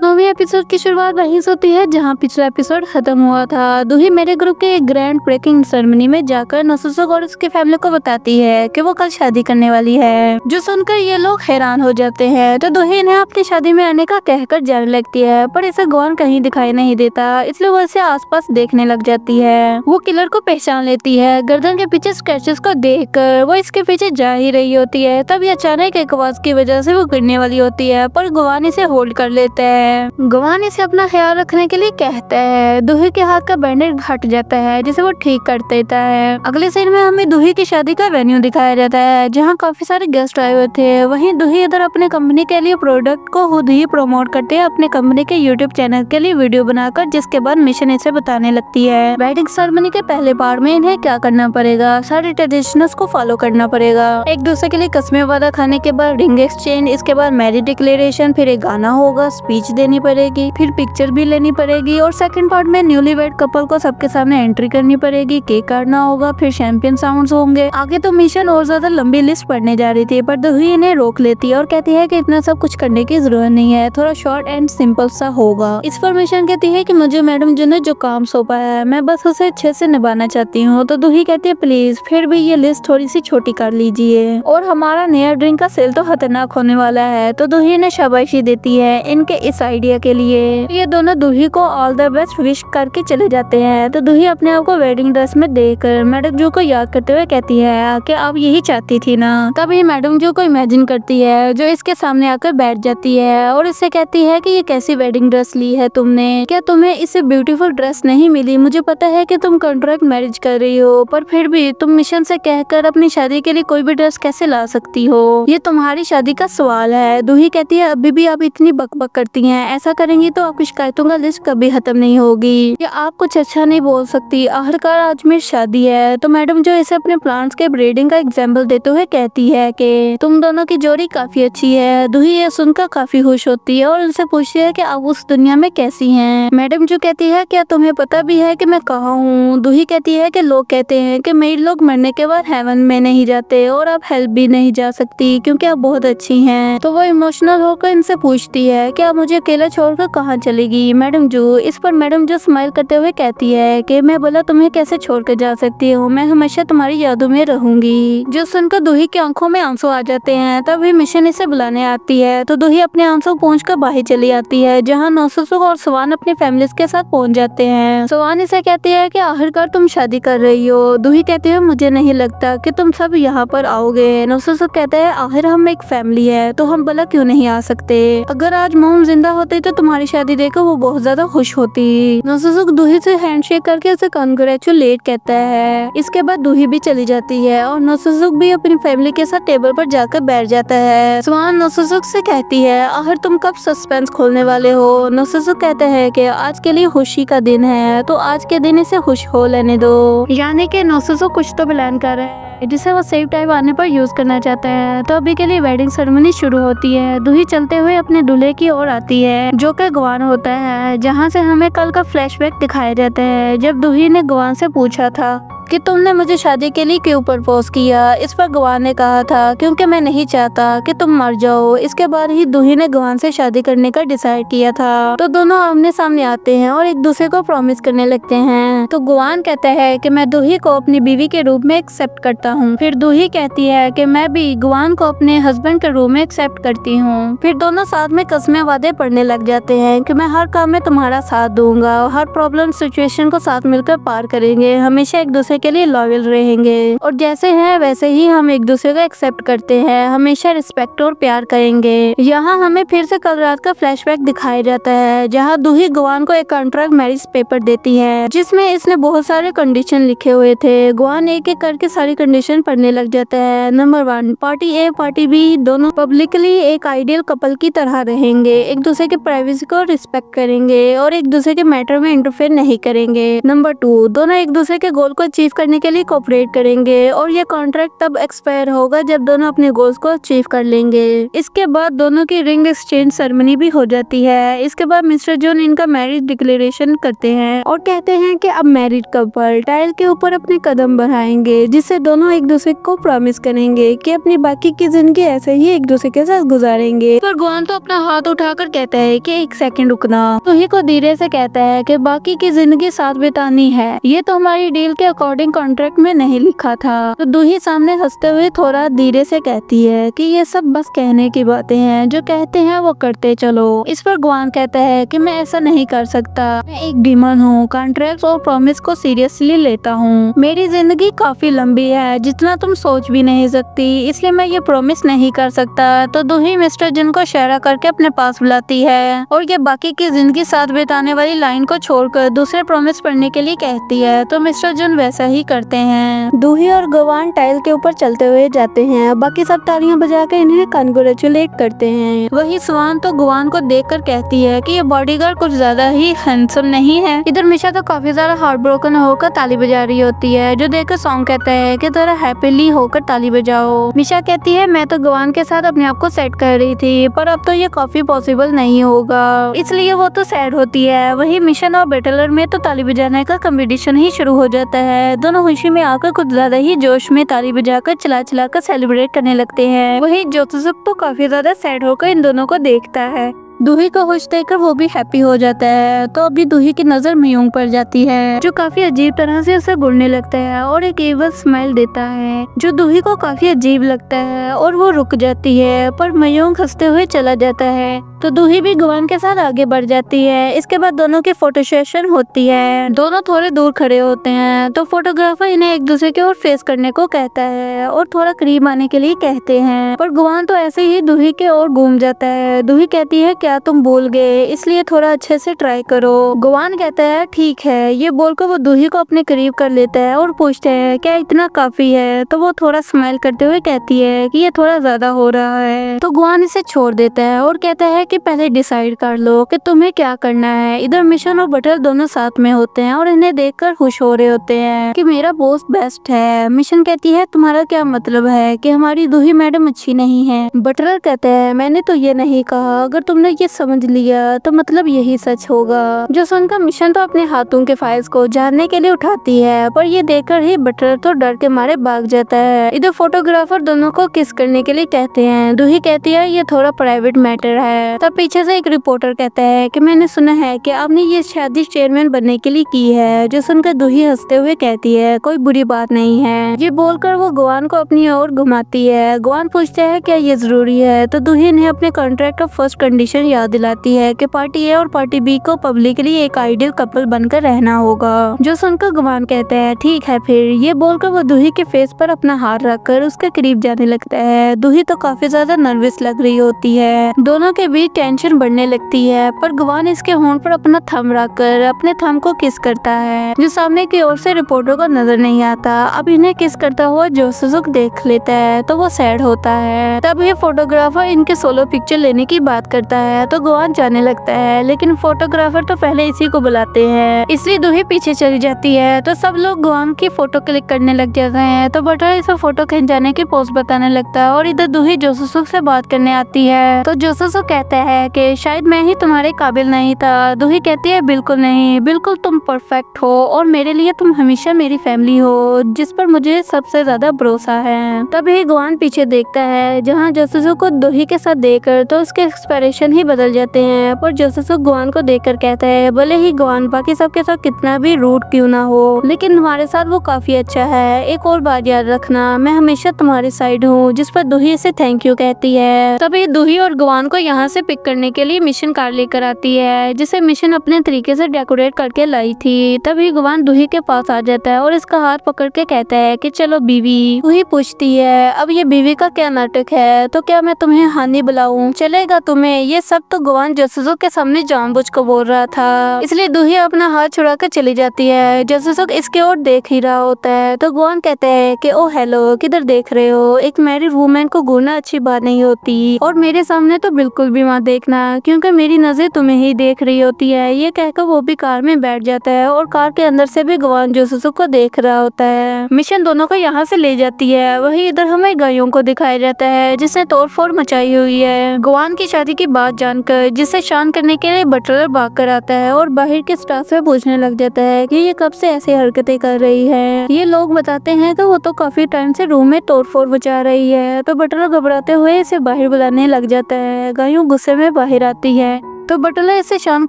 नौवीं एपिसोड की शुरुआत वहीं से होती है जहां पिछला एपिसोड खत्म हुआ था। दूही मेरे ग्रुप के एक ग्रैंड ब्रेकिंग सेरेमनी में जाकर नोसुसुक और उसकी फैमिली को बताती है कि वो कल शादी करने वाली है, जो सुनकर ये लोग हैरान हो जाते हैं। तो दूही इन्हें अपनी शादी में आने का कहकर जाने लगती है, पर इसे गौन कहीं दिखाई नहीं देता, इसलिए वो इसे आसपास देखने लग जाती है। वो किलर को पहचान लेती है। गर्दन के पीछे स्क्रैचेस को देखकर वो इसके पीछे जा ही रही होती है। तभी अचानक एक आवाज की वजह से वो गिरने वाली होती है, पर गवान इसे होल्ड कर लेता है। गवान इसे अपना ख्याल रखने के लिए कहता है। दूही के हाथ का बैंडेज हट जाता है, जिसे वो ठीक कर देता है। अगले सीन में हमें दूही की शादी का वेन्यू दिखाया जाता है, जहाँ काफी सारे गेस्ट आए हुए थे। वहीं दूही इधर अपने कंपनी के लिए प्रोडक्ट को खुद ही प्रमोट करते हैं अपने कंपनी के यूट्यूब चैनल के लिए वीडियो बनाकर, जिसके बाद मिशन इसे बताने लगती है वेडिंग सेरेमनी के पहले पार्ट में इन्हें क्या करना पड़ेगा। सारे ट्रेडिशंस को फॉलो करना पड़ेगा। एक दूसरे के लिए कस्में वादा खाने के बाद रिंग एक्सचेंज, इसके बाद मैरिज डिक्लेरेशन, फिर एक गाना होगा, स्पीच देनी पड़ेगी, फिर पिक्चर भी लेनी पड़ेगी, और सेकंड पार्ट में न्यूली वेड कपल को सबके सामने एंट्री करनी पड़ेगी, केक काटना होगा, फिर चैंपियन साउंड्स होंगे। आगे तो मिशन और ज्यादा लंबी लिस्ट पढ़ने जा रही थी, पर दूही इन्हें रोक लेती है और कहती है कि इतना सब कुछ करने की जरूरत नहीं है, थोड़ा शॉर्ट एंड सिंपल सा होगा। इस पर मिशन कहती है कि मुझे मैडम जी ने जो काम सौंपा है मैं बस उसे अच्छे से निभाना चाहती हूँ। तो दूही कहती है प्लीज फिर भी ये लिस्ट थोड़ी सी छोटी कर लीजिए, और हमारा नया ड्रिंक का सेल तो खतरनाक होने वाला है। तो दूही ने शाबाशी देती है इनके इस आइडिया के लिए। ये दोनों दूही को ऑल द बेस्ट विश करके चले जाते हैं। तो दूही अपने आप को वेडिंग ड्रेस में देखकर मैडम जो को याद करते हुए कहती है कि आप यही चाहती थी ना। तभी मैडम जो को इमेजिन करती है, जो इसके सामने आकर बैठ जाती है और इससे कहती है कि ये कैसी वेडिंग ड्रेस ली है तुमने, क्या तुम्हें इससे ब्यूटीफुल ड्रेस नहीं मिली? मुझे पता है कि तुम कॉन्ट्रैक्ट मैरिज कर रही हो, पर फिर भी तुम मिशन से कहकर अपनी शादी के लिए कोई भी ड्रेस कैसे ला सकती हो? ये तुम्हारी शादी का सवाल है। दूही कहती है अभी भी आप इतनी बकबक करती हैं, ऐसा करेंगी तो आपकी शिकायतों का लिस्ट कभी खत्म नहीं होगी। या आप कुछ अच्छा नहीं बोल सकती, आखिरकार आज मेरी शादी है। तो मैडम जो इसे अपने प्लांट्स के ब्रीडिंग का एग्जाम्पल देते हुए कहती है कि तुम दोनों की जोड़ी काफी अच्छी है। दूही ये सुनकर काफी खुश होती है और उनसे पूछती है कि आप उस दुनिया में कैसी हैं। मैडम जो कहती है क्या तुम्हें पता भी है कि मैं कहाँ हूँ? दूही कहती है कि लोग कहते हैं कि मेरे लोग मरने के बाद हेवन में नहीं जाते और आप हेल्प भी नहीं जा सकती क्योंकि आप बहुत अच्छी हैं। तो वो इमोशनल होकर इनसे पूछती है कि आप मुझे अकेला छोड़कर कहाँ चलेगी मैडम जो। इस पर मैडम जो स्माइल करते हुए कहती है कि मैं बोला तुम्हें कैसे छोड़कर जा सकती हूँ, मैं हमेशा तुम्हारी यादों में रहूंगी। जो सुनकर दूही की आंखों में आंसू आ जाते हैं। तभी मिशन इसे बुलाने आती है। तो दूही अपने आंसू पहुंचकर बाहर चली आती है, जहाँ नोसुसुक और स्वान अपनी फैमिली के साथ पहुंच जाते हैं। स्वान इसे कहती है कि आखिरकार तुम शादी कर रही हो। दूही कहती है मुझे नहीं लगता कि तुम सब यहाँ पर आओगे। नोसुसुक कहते हैं आखिर हम एक फैमिली है तो हम भला क्यों नहीं आ सकते? अगर आज मोम जिंदा होते तो तुम्हारी शादी देखकर वो बहुत ज्यादा खुश होती। नोसुसुक दूही से हैंडशेक करके उसे कांग्रेचुलेट कहता है। इसके बाद दूही भी चली जाती है और नोसुसुक भी अपनी फैमिली के साथ टेबल पर जाकर बैठ जाता है। स्वान नोसुसुक से कहती है आखिर तुम कब सस्पेंस खोलने वाले हो? नोसुसुक कहता है कि आज के लिए खुशी का दिन है तो आज के दिन इसे खुश हो लेने दो। यानी कि नोसुसुक कुछ तो प्लान कर रहा है जिसे वो सेफ टाइम आने पर यूज करना चाहता है। तो अभी के लिए वेडिंग सेरेमनी शुरू होती है। दूही चलते हुए अपने दूल्हे की ओर आती है जो कि गवान होता है, जहाँ से हमें कल का फ्लैशबैक दिखाया जाता है जब दूही ने गवान से पूछा था कि तुमने मुझे शादी के लिए क्यों प्रपोज किया। इस पर गवान ने कहा था क्योंकि मैं नहीं चाहता कि तुम मर जाओ। इसके बाद ही दूही ने गवान से शादी करने का डिसाइड किया था। तो दोनों आमने सामने आते हैं और एक दूसरे को प्रॉमिस करने लगते हैं। तो गवान कहता है कि मैं दूही को अपनी बीवी के रूप में एक्सेप्ट करता हूँ। फिर दूही कहती है कि मैं भी गवान को अपने हस्बैंड के रूप में एक्सेप्ट करती हूँ। फिर दोनों साथ में कसमें वादे पढ़ने लग जाते हैं कि मैं हर काम में तुम्हारा साथ दूंगा, हर प्रॉब्लम सिचुएशन को साथ मिलकर पार करेंगे, हमेशा एक दूसरे के लिए लॉयल रहेंगे और जैसे हैं वैसे ही हम एक दूसरे को एक्सेप्ट करते हैं, हमेशा रिस्पेक्ट और प्यार करेंगे। यहाँ हमें फिर से कल रात का फ्लैशबैक दिखाया जाता है जहाँ दूही गवान को एक कॉन्ट्रैक्ट मैरिज पेपर देती है जिसमें इसने बहुत सारे कंडीशन लिखे हुए थे। गवान एक एक करके सारी कंडीशन पढ़ने लग जाता है। नंबर 1, पार्टी ए पार्टी बी दोनों पब्लिकली एक आइडियल कपल की तरह रहेंगे, एक दूसरे के प्राइवेसी को रिस्पेक्ट करेंगे और एक दूसरे के मैटर में इंटरफेयर नहीं करेंगे। नंबर 2, दोनों एक दूसरे के गोल को अचीव अचीव करने के लिए कोऑपरेट करेंगे और ये कॉन्ट्रैक्ट तब एक्सपायर होगा जब दोनों अपने गोल्स को अचीव कर लेंगे। इसके बाद दोनों की रिंग एक्सचेंज सेरेमनी भी हो जाती है। इसके बाद मिस्टर जॉन इनका मैरिज डिक्लेरेशन करते हैं और कहते हैं कि अब मैरिड कपल टाइल के ऊपर अपने कदम बढ़ाएंगे, जिससे दोनों एक दूसरे को प्रॉमिस करेंगे कि अपनी बाकी की जिंदगी ऐसे ही एक दूसरे के साथ गुजारेंगे। पर गुआन तो अपना हाथ उठाकर कहता है कि एक सेकंड रुकना। दूही को धीरे से कहता है कि बाकी की जिंदगी साथ बितानी है, ये तो हमारी डील के अकॉर्डिंग कॉन्ट्रैक्ट में नहीं लिखा था। तो दूही सामने हंसते हुए थोड़ा धीरे से कहती है कि ये सब बस कहने की बातें हैं, जो कहते हैं वो करते चलो। इस पर गुआन कहता है कि मैं ऐसा नहीं कर सकता, मैं एक डीमन हूँ, कॉन्ट्रैक्ट और प्रॉमिस को सीरियसली लेता हूँ। मेरी जिंदगी काफी लंबी है, जितना तुम सोच भी नहीं सकती, इसलिए मैं ये प्रॉमिस नहीं कर सकता। तो दूही मिस्टर जॉन को इशारा करके अपने पास बुलाती है और ये बाकी की जिंदगी साथ बिताने वाली लाइन को छोड़कर दूसरे प्रॉमिस पढ़ने के लिए कहती है। तो मिस्टर जॉन वैसा ही करते हैं। दूही और गुआन टाइल के ऊपर चलते हुए जाते हैं, बाकी सब तालियां बजाकर इन्हें कांग्रेचुलेट करते हैं। वही स्वान तो गुआन को देखकर कहती है कि ये बॉडीगार्ड कुछ ज्यादा ही हैंडसम नहीं है। इधर मिशा तो काफी ज्यादा हार्ट ब्रोकन होकर ताली बजा रही होती है, जो देखकर सॉन्ग कहता है कि जरा हैप्पीली होकर ताली बजाओ। मिशा कहती है मैं तो गुआन के साथ अपने आप को सेट कर रही थी, पर अब तो ये काफी पॉसिबल नहीं होगा, इसलिए वो तो सैड होती है। वही मिशन और बैटलर में तो ताली बजाने का कंपटीशन ही शुरू हो जाता है। दोनों खुशी में आकर कुछ ज्यादा ही जोश में ताली बजाकर चला चला कर सेलिब्रेट करने लगते हैं। वही जोसेफ तो काफी ज्यादा सैड होकर इन दोनों को देखता है। दूही को खुश देखकर वो भी हैप्पी हो जाता है। तो अभी दूही की नजर मयूंग पर जाती है, जो काफी अजीब तरह से उसे घूरने लगता है और एक एवल स्माइल देता है, जो दूही को काफी अजीब लगता है और वो रुक जाती है। पर मयूंग हंसते हुए चला जाता है। तो दूही भी गुआन के साथ आगे बढ़ जाती है। इसके बाद दोनों की फोटो सेशन होती है। दोनों थोड़े दूर खड़े होते हैं, तो फोटोग्राफर इन्हें एक दूसरे की ओर फेस करने को कहता है और थोड़ा करीब आने के लिए कहते हैं। पर गुआन तो ऐसे ही दूही के ओर घूम जाता है। दूही कहती है क्या तुम भूल गए, इसलिए थोड़ा अच्छे से ट्राई करो। गुआन कहता है ठीक है। ये बोलकर वो दूही को अपने करीब कर लेता है और पूछता है क्या इतना काफी है। तो वो थोड़ा स्माइल करते हुए कहती है कि ये थोड़ा ज्यादा हो रहा है। तो गुआन इसे छोड़ देता है और कहता है कि पहले डिसाइड कर लो कि तुम्हें क्या करना है। इधर मिशन और बटलर दोनों साथ में होते हैं और इन्हें देखकर खुश हो रहे होते हैं कि मेरा बॉस बेस्ट है। मिशन कहती है तुम्हारा क्या मतलब है कि हमारी दूही मैडम अच्छी नहीं है। बटलर कहता है मैंने तो ये नहीं कहा, अगर तुमने ये समझ लिया तो मतलब यही सच होगा। जो सुनकर मिशन तो अपने हाथों के फाइल्स को जानने के लिए उठाती है, पर ये देखकर ही बटलर तो डर के मारे भाग जाता है। इधर फोटोग्राफर दोनों को किस करने के लिए कहते हैं। दूही कहती है ये थोड़ा प्राइवेट मैटर है। तब पीछे से एक रिपोर्टर कहता है कि मैंने सुना है कि आपने ये शादी चेयरमैन बनने के लिए की है। जो सुनकर दूही हंसते हुए कहती है कोई बुरी बात नहीं है। ये बोलकर वो गुआन को अपनी ओर घुमाती है। गुआन पूछता है क्या ये जरूरी है। तो दूही ने अपने कॉन्ट्रैक्ट का फर्स्ट कंडीशन याद दिलाती है कि पार्टी ए और पार्टी बी को पब्लिकली एक आइडियल कपल बनकर रहना होगा। जो सुनकर गुआन कहता है ठीक है फिर। ये बोलकर वो दूही के फेस पर अपना हाथ रखकर उसके करीब जाने लगता है। दूही तो काफी ज्यादा नर्वस लग रही होती है। दोनों के बीच टेंशन बढ़ने लगती है, पर गुआन इसके होंठ पर अपना थंब रखकर अपने थंब को किस करता है, जो सामने की ओर से रिपोर्टर को नजर नहीं आता। अब इन्हें किस करता हुआ जोसेफ देख लेता है तो वो सैड होता है। तब ये फोटोग्राफर इनके सोलो पिक्चर लेने की बात करता है तो गुआन जाने लगता है, लेकिन फोटोग्राफर तो पहले इसी को बुलाते हैं, इसलिए दूही पीछे चली जाती है। तो सब लोग गुआन की फोटो क्लिक करने लग जाते हैं। तो बटलर इसे फोटो खिंचाने की पोज बताने लगता है और इधर दूही जोसेफ से बात करने आती है। तो जोसेफ कहता है कि शायद मैं ही तुम्हारे काबिल नहीं था। दूही कहती है बिल्कुल नहीं, बिल्कुल तुम परफेक्ट हो और मेरे लिए तुम हमेशा मेरी फैमिली हो, जिस पर मुझे सबसे ज्यादा भरोसा है। तभी गुआन पीछे देखता है जहाँ जोसेफ को दूही के साथ देखकर तो उसके एक्सप्रेशन ही बदल जाते हैं। पर जोसेफ गुआन को देखकर कहता है भले ही गुआन बाकी सबके साथ कितना भी रूड क्यों ना हो, लेकिन तुम्हारे साथ वो काफी अच्छा है। एक और बात याद रखना, मैं हमेशा तुम्हारे साइड हूँ। जिस पर दूही से थैंक यू कहती है। तभी दूही और गुआन को यहाँ से पिक करने के लिए मिशन कार लेकर आती है, जिसे मिशन अपने तरीके से डेकोरेट करके लाई थी। तभी गुआन दूही के पास आ जाता है और इसका हाथ पकड़ के कहता है कि चलो बीवी। दूही पूछती है अब ये बीवी का क्या नाटक है, तो क्या मैं तुम्हें हानि बुलाऊं, चलेगा तुम्हें? ये सब तो गुआन जोसुसुक के सामने जानबूझकर बोल रहा था, इसलिए दूही अपना हाथ छुड़ा कर चली जाती है। जोसुसुक इसके ओर देख ही रहा होता है तो गुआन कहते हैं कि ओ हेलो, किधर देख रहे हो? एक मैरिड वुमेन को घूरना अच्छी बात नहीं होती, और मेरे सामने तो बिल्कुल भी मत देखना, क्योंकि मेरी नजर तुम्हें ही देख रही होती है। ये कहकर वो भी कार में बैठ जाता है और कार के अंदर से भी गुआन जोसुसुक को देख रहा होता है। मिशन दोनों को यहाँ से ले जाती है। वही इधर हमें गायों को दिखाया जाता है जिसने तोड़फोड़ मचाई हुई है। गुआन की शादी की बात जानकर जिसे शांत करने के लिए बटलर भाग कर आता है और बाहर के स्टाफ से पूछने लग जाता है कि ये कब से ऐसी हरकतें कर रही है। ये लोग बताते हैं कि वो तो काफी टाइम से रूम में तोड़फोड़ मचा रही है। तो बटलर घबराते हुए इसे बाहर बुलाने लग जाता है। गायों गुस्से में बाहर आती है तो बटलर इसे शांत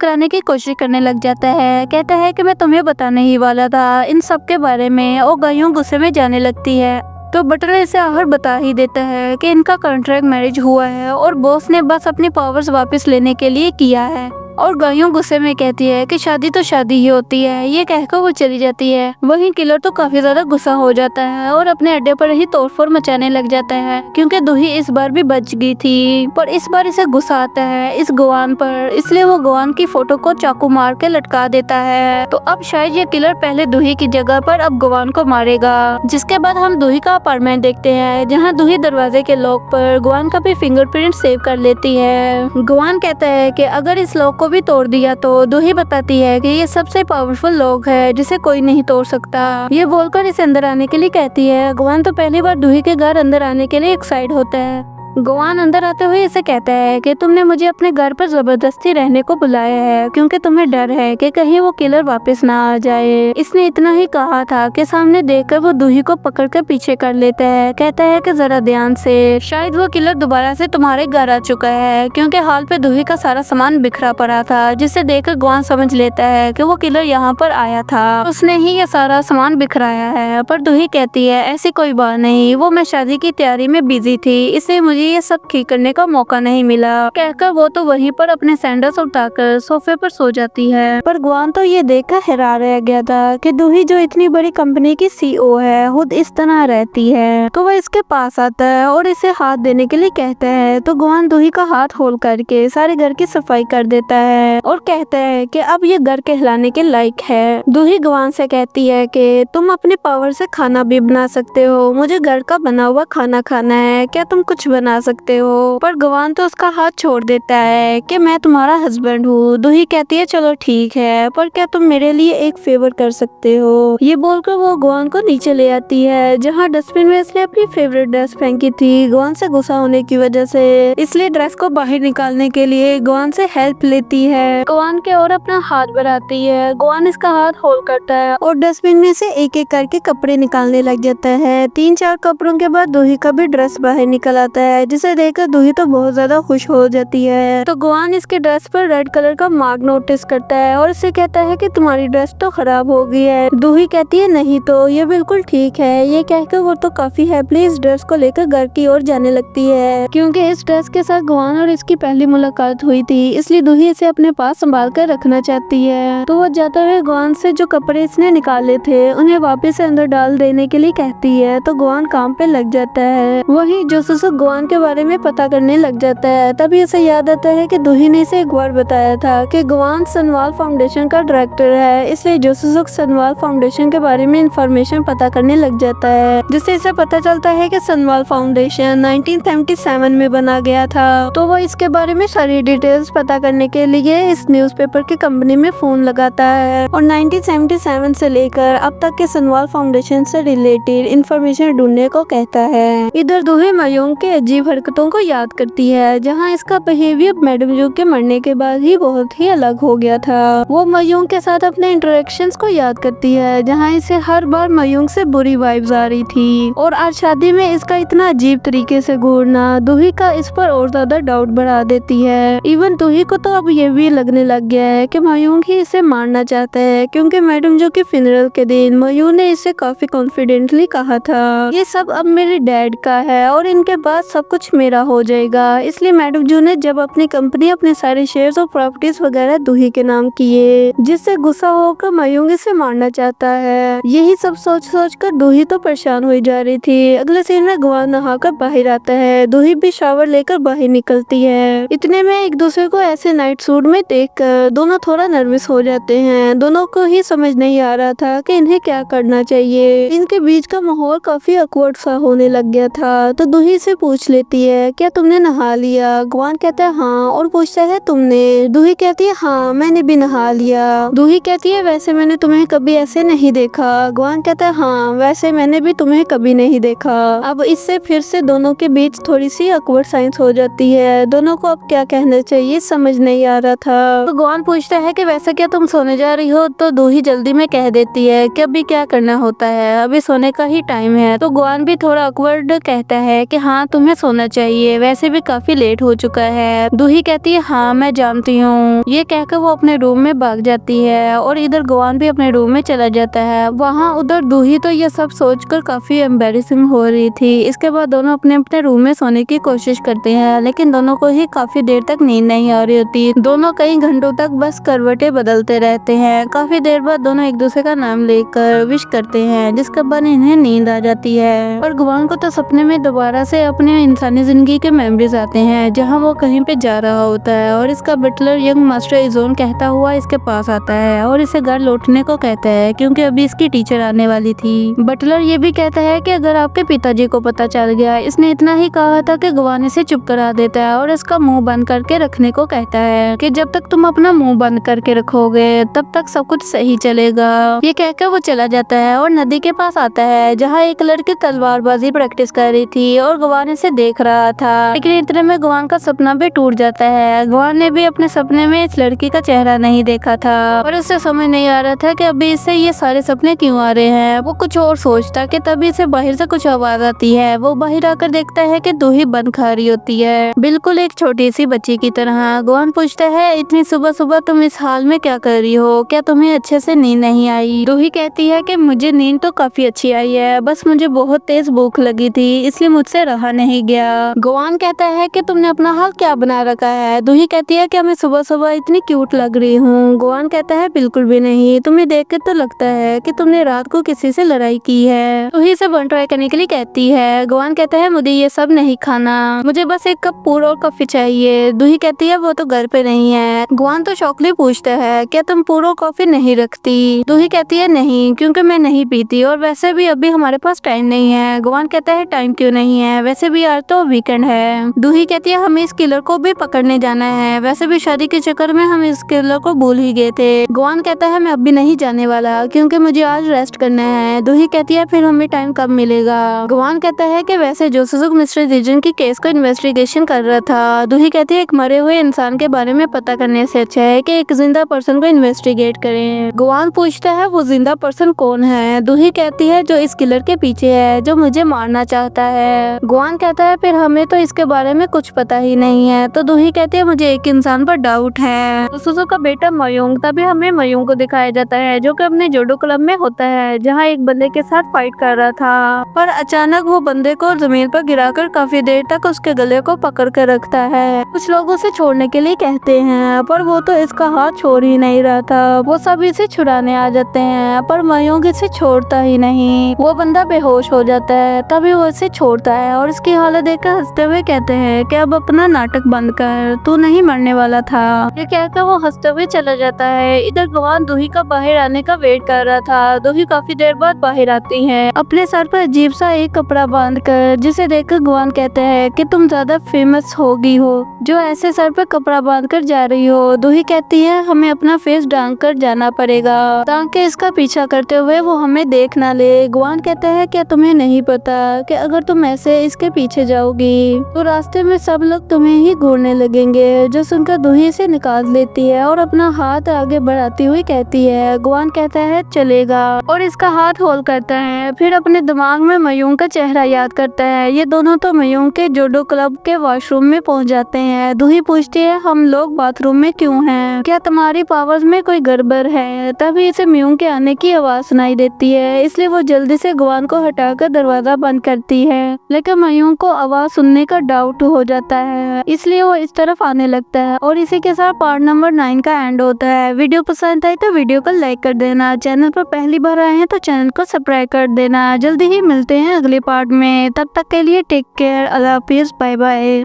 कराने की कोशिश करने लग जाता है। कहता है कि मैं तुम्हें बताने ही वाला था इन सब के बारे में, और गायों गुस्से में जाने लगती है। तो बटलर इसे आखिर बता ही देता है कि इनका कॉन्ट्रैक्ट मैरिज हुआ है और बॉस ने बस अपनी पावर्स वापस लेने के लिए किया है। और गायों गुस्से में कहती है कि शादी तो शादी ही होती है। ये कहकर वो चली जाती है। वहीं किलर तो काफी ज्यादा गुस्सा हो जाता है और अपने अड्डे पर ही तोड़फोड़ मचाने लग जाता है, क्योंकि दूही इस बार भी बच गई थी, पर इस बार इसे गुस्सा आता है इस गुआन पर, इसलिए वो गुआन की फोटो को चाकू मार के लटका देता है। तो अब शायद ये किलर पहले दूही की जगह पर अब गुआन को मारेगा। जिसके बाद हम दूही का अपार्टमेंट देखते हैं, जहाँ दूही दरवाजे के लॉक पर गुआन का भी फिंगरप्रिंट सेव कर लेती है। गुआन कहता है कि अगर इस लॉक भी तोड़ दिया तो दूही बताती है कि ये सबसे पावरफुल लोग है जिसे कोई नहीं तोड़ सकता। ये बोलकर इसे अंदर आने के लिए कहती है। गुआन तो पहली बार दूही के घर अंदर आने के लिए एक्साइट होता है। गुआन अंदर आते हुए इसे कहता है कि तुमने मुझे अपने घर पर जबरदस्ती रहने को बुलाया है, क्योंकि तुम्हें डर है कि कहीं वो किलर वापस ना आ जाए। इसने इतना ही कहा था कि सामने देखकर वो दूही को पकड़कर पीछे कर लेता है। कहता है कि जरा ध्यान से, शायद वो किलर दोबारा से तुम्हारे घर आ चुका है, क्योंकि हाल पे दूही का सारा सामान बिखरा पड़ा था, जिसे देखकर गुआन समझ लेता है कि वो किलर यहाँ पर आया था, उसने ही ये सारा सामान बिखराया है। पर दूही कहती है ऐसी कोई बात नहीं, वो मैं शादी की तैयारी में बिजी थी, इसलिए मुझे ये सब ठीक करने का मौका नहीं मिला। कहकर वो तो वहीं पर अपने सैंडल्स उतारकर सोफे पर सो जाती है। पर गुआन तो ये देखकर हैरान रह गया था कि दूही जो इतनी बड़ी कंपनी की सीईओ है खुद इस तरह रहती है। तो वह इसके पास आता है और इसे हाथ देने के लिए कहता है। तो गुआन दूही का हाथ होल्ड करके सारे घर की सफाई कर देता है और कहता है कि अब ये घर कहलाने के लायक है। दूही गुआन से कहती है कि तुम अपने पावर से खाना भी बना सकते हो, मुझे घर का बना हुआ खाना खाना है, क्या तुम कुछ बना सकते हो? पर गुआन तो उसका हाथ छोड़ देता है कि मैं तुम्हारा हस्बैंड हूँ। दूही कहती है चलो ठीक है, पर क्या तुम मेरे लिए एक फेवर कर सकते हो? ये बोलकर वो गुआन को नीचे ले आती है, जहाँ डस्टबिन में इसने अपनी फेवरेट ड्रेस फेंकी थी। गुआन से गुस्सा होने की वजह से इसलिए ड्रेस को बाहर निकालने के लिए गुआन से हेल्प लेती है। गुआन के और अपना हाथ बढ़ाती है। गुआन इसका हाथ होल्ड करता है और डस्टबिन में से एक एक करके कपड़े निकालने लग जाता है। 3-4 कपड़ों के बाद दूही का भी ड्रेस बाहर निकल आता है, जिसे देखकर दूही तो बहुत ज्यादा खुश हो जाती है। तो गुआन इसके ड्रेस पर रेड कलर का मार्क नोटिस करता है और इससे कहता है कि तुम्हारी ड्रेस तो खराब हो गई है। दूही कहती है नहीं तो ये बिल्कुल ठीक है। ये कहकर वो तो काफी हैप्पीली इस ड्रेस को लेकर घर की ओर जाने लगती है, क्योंकि इस ड्रेस के साथ गुआन और इसकी पहली मुलाकात हुई थी, इसलिए दूही इसे अपने पास संभाल कर रखना चाहती है। तो वो जाते हुए गुआन से जो कपड़े इसने निकाले थे उन्हें वापस अंदर डाल देने के लिए कहती है। तो गुआन काम पे लग जाता है। वही जोसुसुक गुआन के बारे में पता करने लग जाता है। तभी उसे याद आता है कि दूही ने इसे एक बार बताया था कि गुआन सनवाल फाउंडेशन का डायरेक्टर है, इसलिए जोसुसुक सनवाल फाउंडेशन के बारे में इंफॉर्मेशन पता करने लग जाता है, जिससे इसे पता चलता है कि सनवाल फाउंडेशन 1977 में बना गया था। तो वो इसके बारे में सारी डिटेल्स पता करने के लिए इस न्यूज़पेपर की कंपनी में फोन लगाता है और 1977 से लेकर अब तक के सनवाल फाउंडेशन से रिलेटेड इंफॉर्मेशन ढूंढने को कहता है। इधर दूही मयूंग के अजीब हरकतों को याद करती है, जहाँ इसका बिहेवियर मैडम जू के मरने के बाद ही बहुत ही अलग हो गया था। वो मयूंग के साथ अपने इंटरेक्शंस को याद करती है, जहाँ इसे हर बार मयूंग से बुरी वाइब्स आ रही थी, और आज शादी में इसका इतना अजीब तरीके से घूरना दूही का इस पर और ज्यादा डाउट बढ़ा देती है। इवन दूही को तो अब ये भी लगने लग गया है कि मयूंग ही इसे मारना चाहता है, क्योंकि मैडम जू के फ्यूनरल के दिन मयूंग ने इसे काफी कॉन्फिडेंटली कहा था ये सब अब मेरे डैड का है और इनके बाद सब सब कुछ मेरा हो जाएगा। इसलिए मैडम जू ने जब अपनी कंपनी अपने सारे शेयर्स और प्रॉपर्टीज वगैरह दूही के नाम किए, जिससे गुस्सा होकर मयूंग इसे मारना चाहता है। यही सब सोच कर दूही तो परेशान हुई जा रही थी। अगले सीन में गवान नहाकर बाहर आता है, दूही भी शावर लेकर बाहर निकलती है। इतने में एक दूसरे को ऐसे नाइट सूट में देखकर दोनों थोड़ा नर्वस हो जाते हैं। दोनों को ही समझ नहीं आ रहा था कि इन्हें क्या करना चाहिए। इनके बीच का माहौल काफी ऑकवर्ड सा होने लग गया था। तो दूही से पूछ लेती है, क्या तुमने नहा लिया? गवान कहता है हाँ, और पूछता है तुमने? दूही कहती है हाँ, मैंने भी नहा लिया। दूही कहती है वैसे मैंने तुम्हें कभी ऐसे नहीं देखा। गवान कहता है हाँ, वैसे मैंने भी तुम्हें कभी नहीं देखा। अब इससे फिर से दोनों के बीच थोड़ी सी ऑकवर्ड साइंस हो जाती है। दोनों को अब क्या कहना चाहिए समझ नहीं आ रहा था। तो गवान पूछता है कि वैसे क्या तुम सोने जा रही हो? तो दूही जल्दी में कह देती है कि अभी क्या करना होता है, अभी सोने का ही टाइम है। तो गवान भी थोड़ा ऑकवर्ड कहता है कि हाँ तुम्हें सोना चाहिए, वैसे भी काफी लेट हो चुका है। दूही कहती है हाँ मैं जानती हूँ। ये कहकर वो अपने रूम में भाग जाती है और इधर गवान भी अपने रूम में चला जाता है। वहाँ उधर दूही तो ये सब सोचकर काफी एम्बेरसिंग हो रही थी। इसके बाद दोनों अपने अपने रूम में सोने की कोशिश करते हैं, लेकिन दोनों को ही काफी देर तक नींद नहीं आ रही होती। दोनों कई घंटों तक बस करवटें बदलते रहते हैं। काफी देर बाद दोनों एक दूसरे का नाम लेकर विश करते हैं, जिसके बाद इन्हें नींद आ जाती है। और गवान को तो सपने में दोबारा से अपने इंसानी जिंदगी के मेमोरीज आते हैं, जहाँ वो कहीं पे जा रहा होता है और इसका बटलर यंग मास्टर इजोन कहता हुआ इसके पास आता है और इसे घर लौटने को कहता है, क्योंकि अभी इसकी टीचर आने वाली थी। बटलर ये भी कहता है कि अगर आपके पिताजी को पता चल गया, इसने इतना ही कहा था कि गवान इसे चुप करा देता है और इसका मुंह बंद करके रखने को कहता है कि जब तक तुम अपना मुंह बंद करके रखोगे तब तक सब कुछ सही चलेगा। ये कहकर वो चला जाता है और नदी के पास आता है, जहाँ एक लड़की तलवारबाजी प्रैक्टिस कर रही थी और गवान इसे देख रहा था। लेकिन इतने में गवान का सपना भी टूट जाता है। गवान ने भी अपने सपने में इस लड़की का चेहरा नहीं देखा था और उसे समझ नहीं आ रहा था कि अभी इसे ये सारे सपने क्यों आ रहे हैं। वो कुछ और सोचता कि तभी इसे बाहर से कुछ आवाज आती है। वो बाहर आकर देखता है कि दूही बन खा रही होती है, बिल्कुल एक छोटी सी बच्ची की तरह। गवान पूछता है इतनी सुबह सुबह तुम इस हाल में क्या कर रही हो? क्या तुम्हें अच्छे से नींद नहीं आई? दूही कहती है कि मुझे नींद तो काफी अच्छी आई है, बस मुझे बहुत तेज भूख लगी थी, इसलिए मुझसे रहा नहीं गया। गवान कहता है कि तुमने अपना हाल क्या बना रखा है? दूही कहती है कि मैं सुबह सुबह इतनी क्यूट लग रही हूँ। गवान कहता है बिल्कुल भी नहीं, तुम्हें देखकर तो लगता है कि तुमने रात को किसी से लड़ाई की है। दूही से वन ट्राई करने के लिए कहती है। गवान कहता है मुझे ये सब नहीं खाना, मुझे बस एक कप पूरा और कॉफी चाहिए। दूही कहती है वो तो घर पे नहीं है। गवान तो शौकली पूछता है क्या तुम पूरा कॉफी नहीं रखती? दूही कहती है नहीं, क्योंकि मैं नहीं पीती और वैसे भी अभी हमारे पास टाइम नहीं है। गवान कहता है टाइम क्यों नहीं है? वैसे भी यार तो वीकेंड है। दूही कहती है हमें इस किलर को भी पकड़ने जाना है, वैसे भी शादी के चक्कर में हम इस किलर को भूल ही गए थे। गवान कहता है मैं अभी नहीं जाने वाला, क्योंकि मुझे आज रेस्ट करना है। दूही कहती है फिर हमें टाइम कब मिलेगा? गवान कहता है कि वैसे जोसुक मिस्टर जिजन की केस को इन्वेस्टिगेशन कर रहा था। दूही कहती है एक मरे हुए इंसान के बारे में पता करने से अच्छा है कि एक जिंदा पर्सन को इन्वेस्टिगेट करें। गवान पूछता है वो जिंदा पर्सन कौन है? दूही कहती है जो इस किलर के पीछे है, जो मुझे मारना चाहता है। गवान कहता है फिर हमें तो इसके बारे में कुछ पता ही नहीं है। तो दूही कहती है मुझे एक इंसान पर डाउट है, जोसुक का बेटा मयूंग। तभी हमें मयूंग को दिखाया जाता है जो कि अपने जूडो क्लब में होता है, जहाँ एक बंदे के साथ फाइट कर रहा था, पर अचानक वो बंदे को जमीन पर गिराकर काफी देर तक उसके गले को पकड़ कर रखता है। कुछ लोग उसे छोड़ने के लिए कहते हैं, पर वो तो इसका हाथ छोड़ ही नहीं रहा था। वो सब इसे छुड़ाने आ जाते हैं, पर मयूंग इसे छोड़ता ही नहीं। वो बंदा बेहोश हो जाता है, तभी वो इसे छोड़ता है और इसकी हालत देखकर हंसते हुए कहते हैं कि अब अपना नाटक बंद कर, तू नहीं मरने वाला था। ये कहकर वो हंसते हुए चला जाता है। इधर गवान दूही का बाहर आने का वेट कर रहा था। दूही काफी देर बाद बाहर आती है, अपने सर पर अजीब सा एक कपड़ा बांध कर, जिसे देखकर गवान कहते हैं कि तुम ज्यादा फेमस होगी हो जो ऐसे सर पर कपड़ा बांध कर जा रही हो। दूही कहती है हमें अपना फेस ढांक कर जाना पड़ेगा ताकि इसका पीछा करते हुए वो हमें देख ना ले। गवान कहता है क्या तुम्हें नहीं पता कि अगर तुम ऐसे इसके पीछे जाओगी तो रास्ते में सब लोग तुम्हें ही घूरने लगेंगे। जो सुनकर दूही से निकाल लेती है और अपना हाथ आगे बढ़ाती हुई कहती है। गवान कहता है चलेगा और इसका हाथ होल्ड करता है। फिर अपने दिमाग में मयूंग का चेहरा याद करता है। ये दोनों तो मयूंग के जूडो क्लब के वॉशरूम में पहुंच जाते हैं। दूही पूछती है हम लोग बाथरूम में क्यों हैं? क्या तुम्हारी पावर्स में कोई गड़बड़ है? तभी इसे मयूंग के आने की आवाज सुनाई देती है, इसलिए वो जल्दी से गवान को हटाकर दरवाजा बंद करती है। लेकिन मयूंग को आवाज सुनने का डाउट हो जाता है, इसलिए वो इस तरफ आने लगता है। और इसी के साथ पार्ट नंबर 9 का एंड होता है। वीडियो पसंद आई तो वीडियो को लाइक कर देना, चैनल पर पहली बार आए हैं तो चैनल को सब्सक्राइब कर देना। जल्दी ही मिलते हैं अगले पार्ट में, तब तक के लिए टेक केयर, अल्लाह हाफिज, बाय बाय।